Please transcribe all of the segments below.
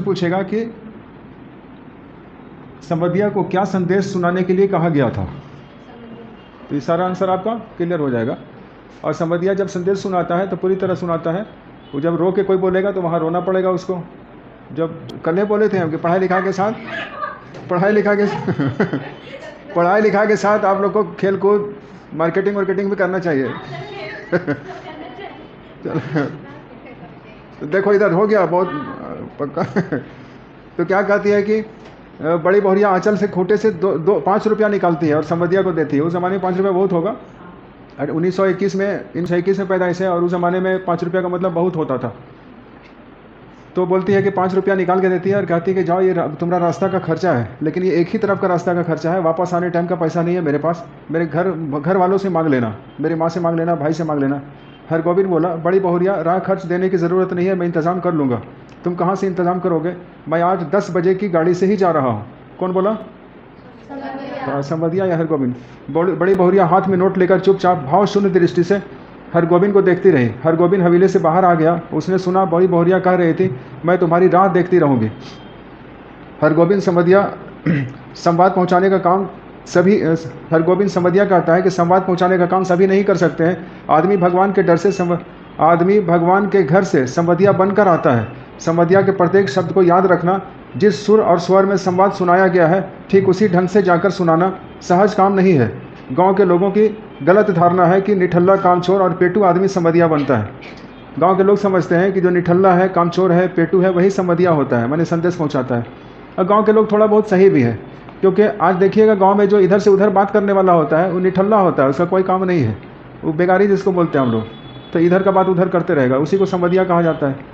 पूछेगा कि संवदिया को क्या संदेश सुनाने के लिए कहा गया था, तो ये सारा आंसर आपका क्लियर हो जाएगा। और संवदिया जब संदेश सुनाता है तो पूरी तरह सुनाता है। वो जब रो के कोई बोलेगा तो वहाँ रोना पड़ेगा उसको। जब कल बोले थे हम कि पढ़ाई लिखा के साथ पढ़ाई लिखा के साथ आप लोग को खेल कूद मार्केटिंग भी करना चाहिए। तो देखो इधर हो गया बहुत पक्का। तो क्या कहती है कि बड़ी बहुरिया आंचल से खोटे से 5 रुपया निकालती है और संवदिया को देती है। उस ज़माने में 5 रुपया बहुत होगा। 1921 में पैदाइश है और उस ज़माने में 5 रुपया का मतलब बहुत होता था। तो बोलती है कि 5 रुपया निकाल के देती है और कहती है कि जाओ ये तुम्हारा रास्ता का खर्चा है, लेकिन ये एक ही तरफ का रास्ता का खर्चा है, वापस आने टाइम का पैसा नहीं है मेरे पास, मेरे घर वालों से मांग लेना, मेरी माँ से मांग लेना, भाई से मांग लेना। हरगोविंद बोला, बड़ी बहुरिया राह खर्च देने की ज़रूरत नहीं है, मैं इंतज़ाम कर लूँगा। तुम कहाँ से इंतज़ाम करोगे? मैं आज 10 बजे की गाड़ी से ही जा रहा हूँ। कौन बोला? संवदिया या हरगोविंद? बड़ी बहुरिया हाथ में नोट लेकर चुपचाप भाव शून्य दृष्टि से हरगोविंद को देखती रही। हरगोविंद हवेली से बाहर आ गया। उसने सुना बड़ी बहुरिया कह रही थी, मैं तुम्हारी राह देखती रहूँगी। हरगोविंद संवदिया संवाद पहुँचाने का काम सभी हरगोविंद संवदिया कहता है कि संवाद पहुँचाने का काम सभी नहीं कर सकते हैं। आदमी भगवान के डर से आदमी भगवान के घर से संवदिया बनकर आता है। संवदिया के प्रत्येक शब्द को याद रखना। जिस सुर और स्वर में संवाद सुनाया गया है ठीक उसी ढंग से जाकर सुनाना सहज काम नहीं है। गांव के लोगों की गलत धारणा है कि निठल्ला, कामचोर और पेटू आदमी संवदिया बनता है। गांव के लोग समझते हैं कि जो निठल्ला है, कामचोर है, पेटू है, वही संवदिया होता है, माने संदेश पहुंचाता है। और गांव के लोग थोड़ा बहुत सही भी है, क्योंकि आज देखिएगा गांव में जो इधर से उधर बात करने वाला होता है वो निठल्ला होता है, उसका कोई काम नहीं है, वो बेगारी जिसको बोलते हैं हम लोग। तो इधर का बात उधर करते रहेगा, उसी को संवदिया कहा जाता है।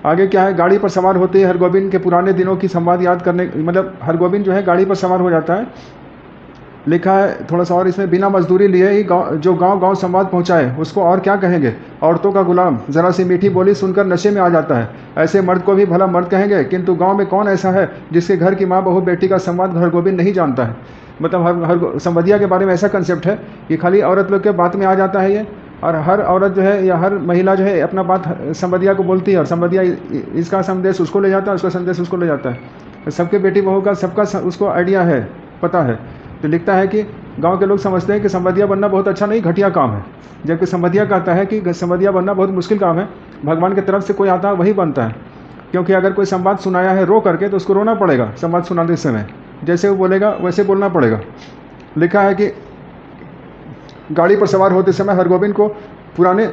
आगे क्या है, गाड़ी पर सवार होते ही हरगोविंद के पुराने दिनों की संवाद याद करने, मतलब हरगोविंद जो है गाड़ी पर सवार हो जाता है। लिखा है थोड़ा सा और इसमें, बिना मजदूरी लिए ही जो गांव संवाद पहुंचाए उसको और क्या कहेंगे, औरतों का गुलाम, जरा सी मीठी बोली सुनकर नशे में आ जाता है। ऐसे मर्द को भी भला मर्द कहेंगे, किंतु गांव में कौन ऐसा है जिसके घर की माँ बहू बेटी का संवाद हरगोविंद नहीं जानता है। मतलब हर संवदिया के बारे में ऐसा कंसेप्ट है कि खाली औरत लोग के बात में आ जाता है ये, और हर औरत जो है या हर महिला जो है अपना बात संवदिया को बोलती है और संवदिया इसका संदेश उसको ले जाता है, उसका संदेश उसको ले जाता है। सबके बेटी बहू का सबका उसको आइडिया है, पता है। तो लिखता है कि गांव के लोग समझते हैं कि संवदिया बनना बहुत अच्छा नहीं, घटिया काम है, जबकि संवदिया कहता है कि संवदिया बनना बहुत मुश्किल काम है। भगवान की तरफ से कोई आता है वही बनता है, क्योंकि अगर कोई संवाद सुनाया है रो करके तो उसको रोना पड़ेगा। संवाद सुनाते समय जैसे वो बोलेगा वैसे बोलना पड़ेगा। लिखा है कि गाड़ी पर सवार होते समय हरगोविंद को पुराने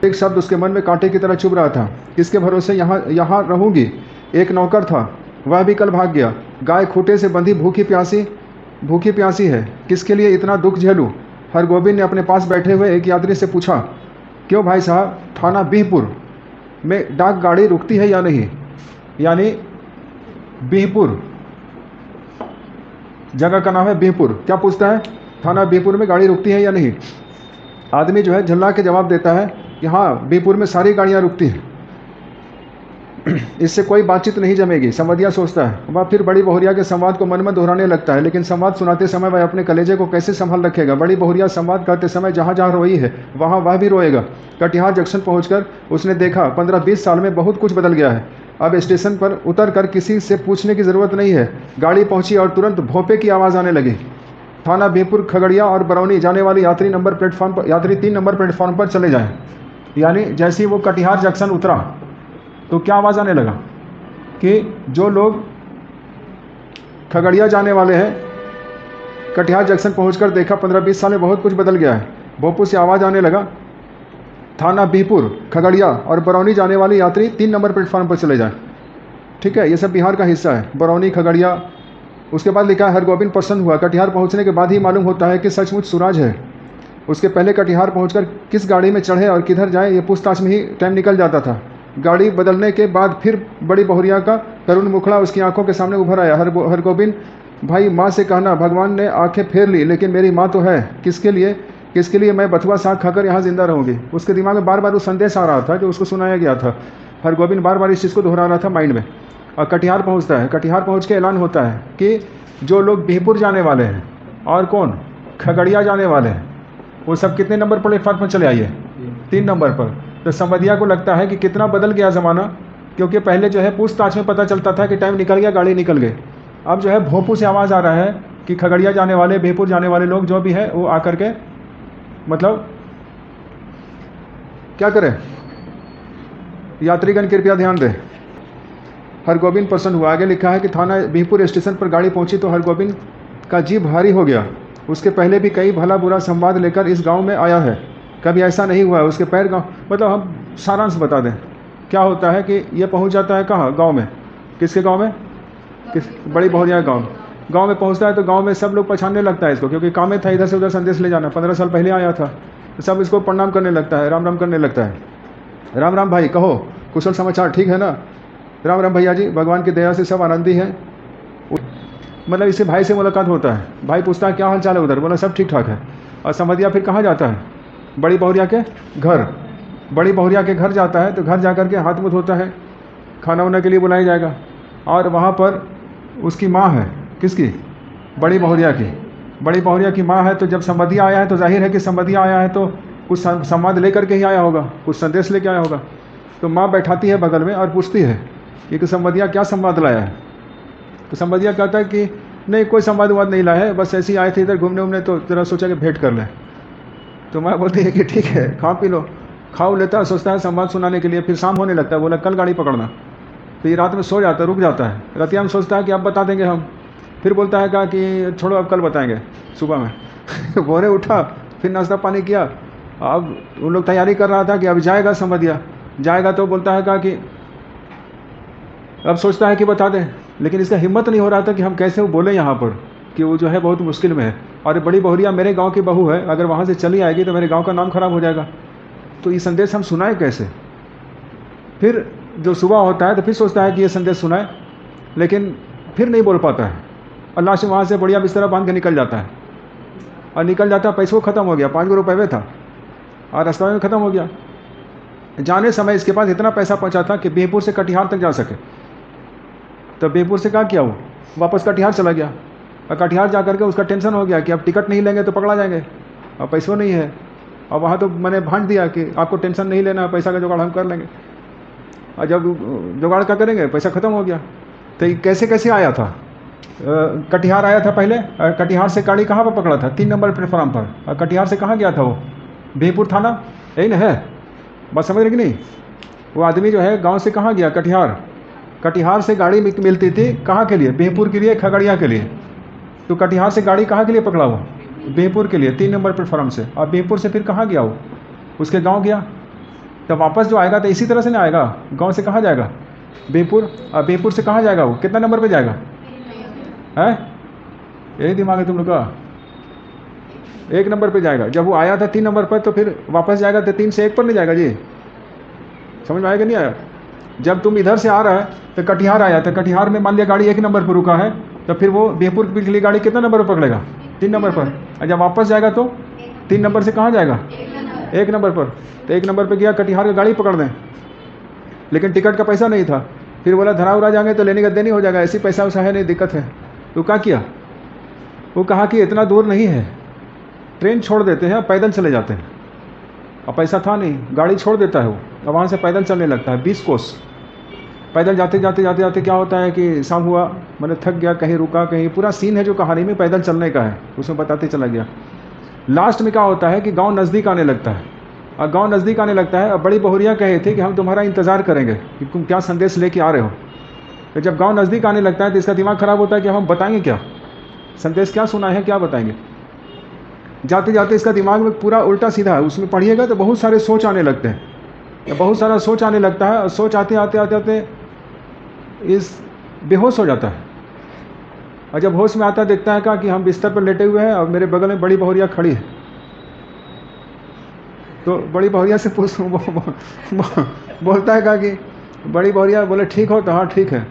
एक शब्द उसके मन में कांटे की तरह चुभ रहा था। किसके भरोसे यहाँ रहूँगी? एक नौकर था, वह भी कल भाग गया। गाय खूंटे से बंधी भूखी प्यासी है, किसके लिए इतना दुख झेलूं? हरगोविंद ने अपने पास बैठे हुए एक यात्री से पूछा, क्यों भाई साहब, थाना बिहपुर में डाक गाड़ी रुकती है या नहीं? यानी बिहपुर जगह का नाम है बिहपुर। क्या पूछता है? थाना बिहपुर में गाड़ी रुकती है या नहीं? आदमी जो है झल्ला के जवाब देता है कि हाँ, बिहपुर में सारी गाड़ियाँ रुकती हैं। इससे कोई बातचीत नहीं जमेगी, संवदिया सोचता है। वह फिर बड़ी बहुरिया के संवाद को मन में दोहराने लगता है, लेकिन संवाद सुनाते समय वह अपने कलेजे को कैसे संभाल रखेगा? बड़ी बहुरिया संवाद कहते समय जहाँ जहाँ रोई है वहाँ वह भी रोएगा। कटिहार जंक्शन पहुँचकर उसने देखा 15-20 साल में बहुत कुछ बदल गया है। अब स्टेशन पर उतर कर किसी से पूछने की ज़रूरत नहीं है। गाड़ी पहुँची और तुरंत भोपे की आवाज़ आने लगी। थाना बिहपुर, खगड़िया और बरौनी जाने वाली यात्री 3 नंबर प्लेटफॉर्म पर चले जाएं। यानी जैसे ही वो कटिहार जंक्शन उतरा तो क्या आवाज़ आने लगा कि जो लोग खगड़िया जाने वाले हैं, कटिहार जंक्शन पहुंचकर देखा 15-20 साल में बहुत कुछ बदल गया है। भोपाल से आवाज़ आने लगा, थाना बिहपुर, खगड़िया और बरौनी जाने वाले यात्री 3 नंबर प्लेटफॉर्म पर चले जाएं। ठीक है, ये सब बिहार का हिस्सा है, बरौनी, खगड़िया। उसके बाद लिखा है, हरगोविंद प्रसन्न हुआ। कटिहार पहुंचने के बाद ही मालूम होता है कि सचमुच सूरज है। उसके पहले कटिहार पहुंचकर किस गाड़ी में चढ़े और किधर जाए ये पूछताछ में ही टाइम निकल जाता था। गाड़ी बदलने के बाद फिर बड़ी बहुरिया का करुण मुखड़ा उसकी आंखों के सामने उभर आया। हरगोविंद भाई, माँ से कहना भगवान ने आंखें फेर ली, लेकिन मेरी माँ तो है। किसके लिए मैं बथुआ साग खाकर यहाँ जिंदा रहूँगी? उसके दिमाग में बार बार वो संदेश आ रहा था जो उसको सुनाया गया था। हरगोविंद बार बार इस चीज़ को दोहरा रहा था माइंड में। और कटिहार पहुँचता है। कटिहार पहुँच के ऐलान होता है कि जो लोग बिहपुर जाने वाले हैं और कौन खगड़िया जाने वाले हैं, वो सब कितने नंबर प्लेटफॉर्म पर चले आइए? 3 नंबर पर। तो संवदिया को लगता है कि कितना बदल गया ज़माना। क्योंकि पहले जो है पूछताछ में पता चलता था कि टाइम निकल गया, गाड़ी निकल गई। अब जो है भोपू से आवाज़ आ रहा है कि खगड़िया जाने वाले, बेहपुर जाने वाले लोग जो भी है वो आकर के मतलब क्या करें, यात्रीगण कृपया ध्यान दें। हरगोविंद प्रसन्न हुआ। आगे लिखा है कि थाना बिहपुर स्टेशन पर गाड़ी पहुंची तो हरगोविंद का जी भारी हो गया। उसके पहले भी कई भला बुरा संवाद लेकर इस गांव में आया है, कभी ऐसा नहीं हुआ है उसके पैर गांव, मतलब हम सारांश बता दें। क्या होता है कि ये पहुंच जाता है कहाँ, गांव में। किसके गांव में? किस बड़ी बहुरिया गांव में पहुंचता है तो गांव में सब लोग पहचानने लगता है इसको, क्योंकि काम में था इधर से उधर संदेश ले जाना। 15 साल पहले आया था तो सब इसको प्रणाम करने लगता है, राम राम करने लगता है। राम राम भाई, कहो कुशल समाचार, ठीक है ना? राम राम भैया जी, भगवान की दया से सब आनंदी हैं। मतलब इससे भाई से मुलाकात होता है, भाई पूछता है क्या हाल चाल है उधर, बोला सब ठीक ठाक है। और समधिया फिर कहाँ जाता है? बड़ी बहुरिया के घर। बड़ी बहुरिया के घर जाता है तो घर जा कर के हाथ मुँह धोता है, खाना वाना के लिए बुलाया जाएगा। और वहाँ पर उसकी माँ है, किसकी? बड़ी बहुरिया की। बड़ी बहुरिया की माँ है। तो जब समधिया आया है तो जाहिर है कि समधिया आया है तो कुछ संवाद लेकर के ही आया होगा, कुछ संदेश लेके आया होगा। तो माँ बैठाती है बगल में और पूछती है कि समधिया क्या संवाद लाया है? तो समधिया कहता है कि नहीं कोई संवाद वाद नहीं लाया है, बस ऐसे ही आए थे इधर घूमने उमने तो जरा सोचा कि भेंट कर लें। तो माँ बोलती है कि ठीक है खा पी लो। खाओ लेता है, सोचता है संवाद सुनाने के लिए। फिर शाम होने लगता है, बोला कल गाड़ी पकड़ना। तो ये रात में सो जाता है, रुक जाता है। रतिया में सोचता है कि अब बता देंगे हम। फिर बोलता है कि छोड़ो अब कल बताएंगे सुबह में। भोरे उठा, फिर नाश्ता पानी किया। अब उन लोग तैयारी कर रहा था कि अब जाएगा समधिया, जाएगा तो बोलता है कि अब सोचता है कि बता दें, लेकिन इसका हिम्मत नहीं हो रहा था कि हम कैसे वो बोले यहाँ पर कि वो जो है बहुत मुश्किल में है। और बड़ी बहुरिया मेरे गांव की बहू है, अगर वहाँ से चली आएगी तो मेरे गांव का नाम खराब हो जाएगा। तो ये संदेश हम सुनाए कैसे? फिर जो सुबह होता है तो फिर सोचता है कि ये संदेश सुनाए, लेकिन फिर नहीं बोल पाता है। अल्लाह से वहाँ से बढ़िया बिस्तरा बांध के निकल जाता है। और निकल जाता है, पैसों खत्म हो गया, 5 रुपये था और रास्ता में ख़त्म हो गया। जाने समय इसके पास इतना पैसा पहुँचा था कि बिहपुर से कटिहार तक जा सके। तो बिहपुर से क्या किया, वो वापस कटिहार चला गया। और कटिहार जा करके उसका टेंशन हो गया कि अब टिकट नहीं लेंगे तो पकड़ा जाएंगे और पैसों नहीं है। और वहाँ तो मैंने भांज दिया कि आपको टेंशन नहीं लेना, पैसा का जुगाड़ हम कर लेंगे। और जब जुगाड़ क्या करेंगे, पैसा ख़त्म हो गया। तो ये कैसे कैसे आया था? कटिहार आया था पहले, और कटिहार से गाड़ी कहाँ पर पकड़ा था? 3 नंबर प्लेटफॉर्म पर। और कटिहार से कहाँ गया था वो? बिहपुर थाना, यही ना है? बात समझ रहे कि नहीं? वो आदमी जो है गांव से कहाँ गया? कटिहार। कटिहार से गाड़ी मिलती थी कहाँ के लिए? बिहपुर के लिए, खगड़िया के लिए। तो कटिहार से गाड़ी कहाँ के लिए पकड़ा वो? बिहपुर के लिए, 3 नंबर प्लेटफॉर्म से। और बिहपुर से फिर कहाँ गया वो? उसके गाँव गया। तो वापस जो आएगा तो इसी तरह से ना आएगा, गाँव से कहाँ जाएगा? बिहपुर। और बिहपुर से कहाँ जाएगा वो? कितना नंबर पर जाएगा? है यही दिमाग है तुम लोग का? 1 नंबर पे जाएगा। जब वो आया था 3 नंबर पर तो फिर वापस जाएगा तो 3 से 1 पर नहीं जाएगा जी? समझ में आएगा नहीं आया? जब तुम इधर से आ रहा है तो कटिहार आया, तो कटिहार में मान लिया गाड़ी 1 नंबर पर रुका है, तो फिर वो बिहपुर के लिए गाड़ी कितना नंबर पर पकड़ेगा? 3 नंबर पर। और जब वापस जाएगा तो 3 नंबर से कहाँ जाएगा? 1 नंबर पर। तो 1 नंबर पर गया, कटिहार की गाड़ी पकड़ दें, लेकिन टिकट का पैसा नहीं था। फिर बोला धरा उरा जाएंगे तो लेने का देनी हो जाएगा, ऐसी पैसा वैसा है नहीं, दिक्कत है। तो क्या किया? वो कहा कि इतना दूर नहीं है, ट्रेन छोड़ देते हैं, पैदल चले जाते हैं। और पैसा था नहीं, गाड़ी छोड़ देता है वो, और वहाँ से पैदल चलने लगता है 20 कोस। पैदल जाते जाते जाते जाते क्या होता है कि शाम हुआ, मैंने थक गया, कहीं रुका, कहीं पूरा सीन है जो कहानी में पैदल चलने का है, उसमें बताते चला गया। लास्ट में क्या होता है कि गांव नज़दीक आने लगता है। और गांव नज़दीक आने लगता है और बड़ी बहुरिया कहे थे कि हम तुम्हारा इंतज़ार करेंगे कि तुम क्या संदेश लेके आ रहे हो। तो जब गांव नज़दीक आने लगता है तो इसका दिमाग ख़राब होता है कि हम बताएंगे क्या, संदेश क्या सुना है, क्या बताएंगे। जाते जाते इसका दिमाग में पूरा उल्टा सीधा है, उसमें पढ़िएगा तो बहुत सारे सोच आने लगते हैं, बहुत सारा सोच आने लगता है। और सोच आते आते आते आते इस बेहोश हो जाता है। और जब होश में आता देखता है कि हम बिस्तर पर लेटे हुए हैं और मेरे बगल में बड़ी बहुरिया खड़ी है। तो बड़ी बहुरिया से बोलता है कि बड़ी बहुरिया बोले ठीक हो? तो हाँ ठीक है।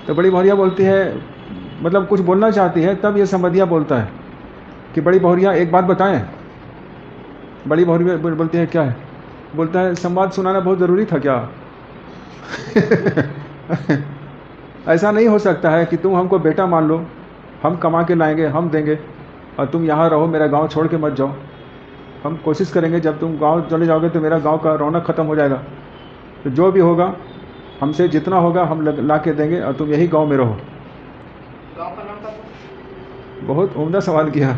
तो बड़ी बहुरिया बोलती है, मतलब कुछ बोलना चाहती है, तब ये समधिया बोलता है कि बड़ी बहुरिया एक बात बताएं। बड़ी बहुरिया बोलती है क्या है? बोलता है संवाद सुनाना बहुत ज़रूरी था क्या? ऐसा नहीं हो सकता है कि तुम हमको बेटा मान लो, हम कमा के लाएंगे, हम देंगे, और तुम यहाँ रहो, मेरा गांव छोड़ के मत जाओ। हम कोशिश करेंगे, जब तुम गांव चले जाओगे तो मेरा गांव का रौनक ख़त्म हो जाएगा। तो जो भी होगा हमसे जितना होगा हम ला के देंगे और तुम यही गांव में रहो। गांव का नाम क्या था? बहुत उम्दा सवाल किया।